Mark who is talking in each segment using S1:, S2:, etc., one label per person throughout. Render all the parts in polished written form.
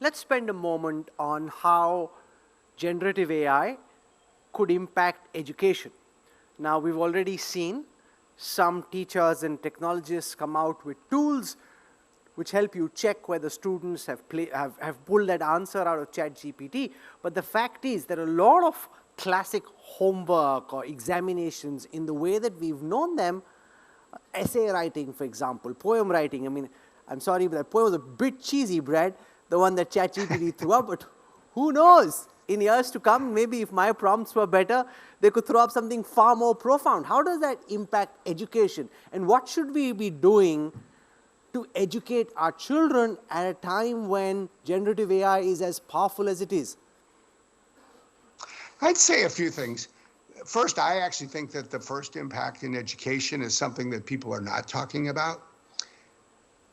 S1: let's spend a moment on how generative AI could impact education. Now, we've already seen some teachers and technologists come out with tools which help you check whether students have pulled that answer out of ChatGPT. But the fact is, there are a lot of classic homework or examinations in the way that we've known them. Essay writing, for example, poem writing. I mean, I'm sorry, but that poem was a bit cheesy, Brad, the one that ChatGPT threw up, but who knows? In years to come, maybe if my prompts were better, they could throw up something far more profound. How does that impact education? And what should we be doing to educate our children at a time when generative AI is as powerful as it is?
S2: I'd say a few things. First, I actually think that the first impact in education is something that people are not talking about.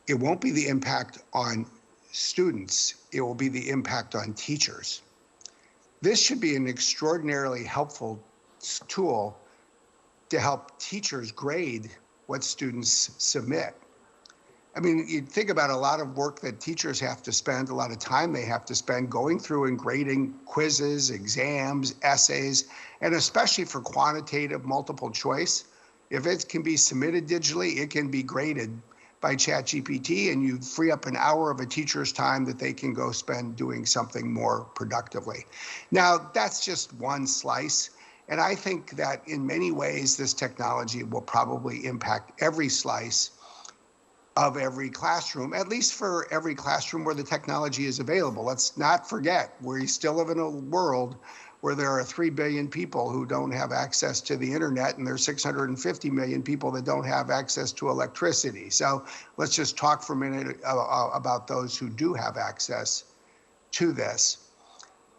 S2: It won't be the impact on students, it will be the impact on teachers. This should be an extraordinarily helpful tool to help teachers grade what students submit. I mean, you think about a lot of work that teachers have to spend, a lot of time they have to spend going through and grading quizzes, exams, essays, and especially for quantitative multiple choice. If it can be submitted digitally, it can be graded by ChatGPT, and you free up an hour of a teacher's time that they can go spend doing something more productively. Now, that's just one slice. And I think that in many ways, this technology will probably impact every slice of every classroom, at least for every classroom where the technology is available. Let's not forget, we still live in a world where there are 3 billion people who don't have access to the internet, and there's 650 million people that don't have access to electricity. So let's just talk for a minute about those who do have access to this.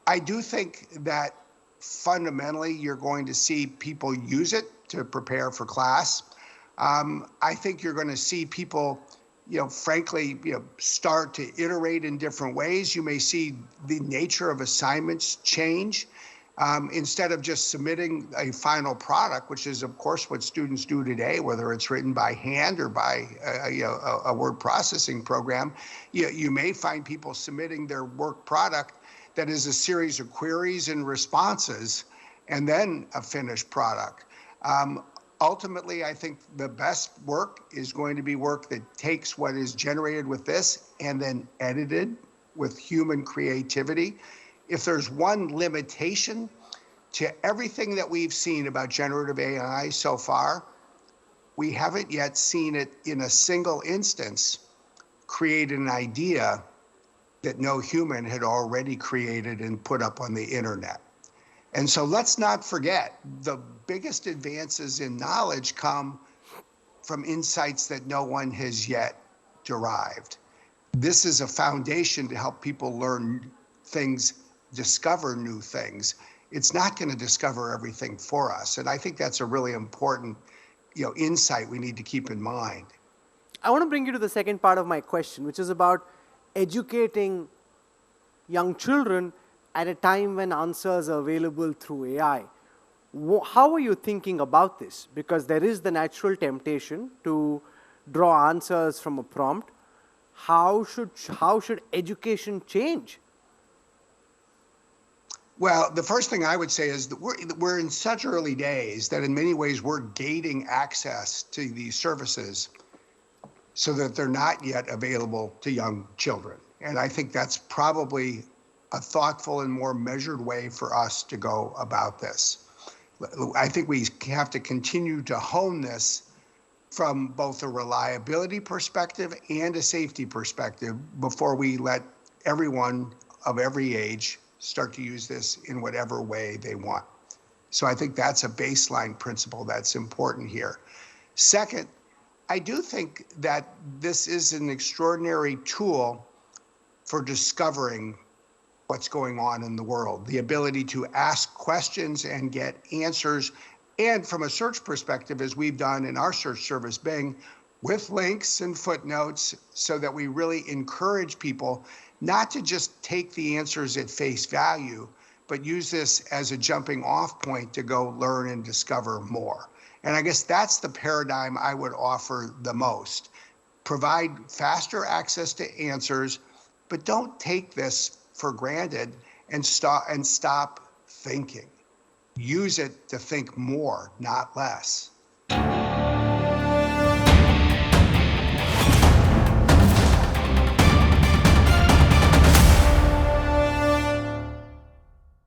S2: I do think that fundamentally you're going to see people use it to prepare for class. I think you're going to see people, frankly, start to iterate in different ways. You may see the nature of assignments change. Instead of just submitting a final product, which is, of course, what students do today, whether it's written by hand or by a word processing program, you may find people submitting their work product that is a series of queries and responses, and then a finished product. Ultimately, I think the best work is going to be work that takes what is generated with this and then edited with human creativity. If there's one limitation to everything that we've seen about generative AI so far, we haven't yet seen it in a single instance create an idea that no human had already created and put up on the internet. And so let's not forget, the biggest advances in knowledge come from insights that no one has yet derived. This is a foundation to help people learn things, discover new things. It's not going to discover everything for us. And I think that's a really important, insight we need to keep in mind.
S1: I want to bring you to the second part of my question, which is about educating young children at a time when answers are available through AI. How are you thinking about this? Because there is the natural temptation to draw answers from a prompt. How should education change?
S2: Well, the first thing I would say is that we're in such early days that in many ways we're gating access to these services so that they're not yet available to young children. And I think that's probably a thoughtful and more measured way for us to go about this. I think we have to continue to hone this from both a reliability perspective and a safety perspective before we let everyone of every age start to use this in whatever way they want. So I think that's a baseline principle that's important here. Second, I do think that this is an extraordinary tool for discovering what's going on in the world, the ability to ask questions and get answers. And from a search perspective, as we've done in our search service, Bing, with links and footnotes, so that we really encourage people not to just take the answers at face value, but use this as a jumping off point to go learn and discover more. And I guess that's the paradigm I would offer the most. Provide faster access to answers, but don't take this for granted and stop thinking. Use it to think more, not less.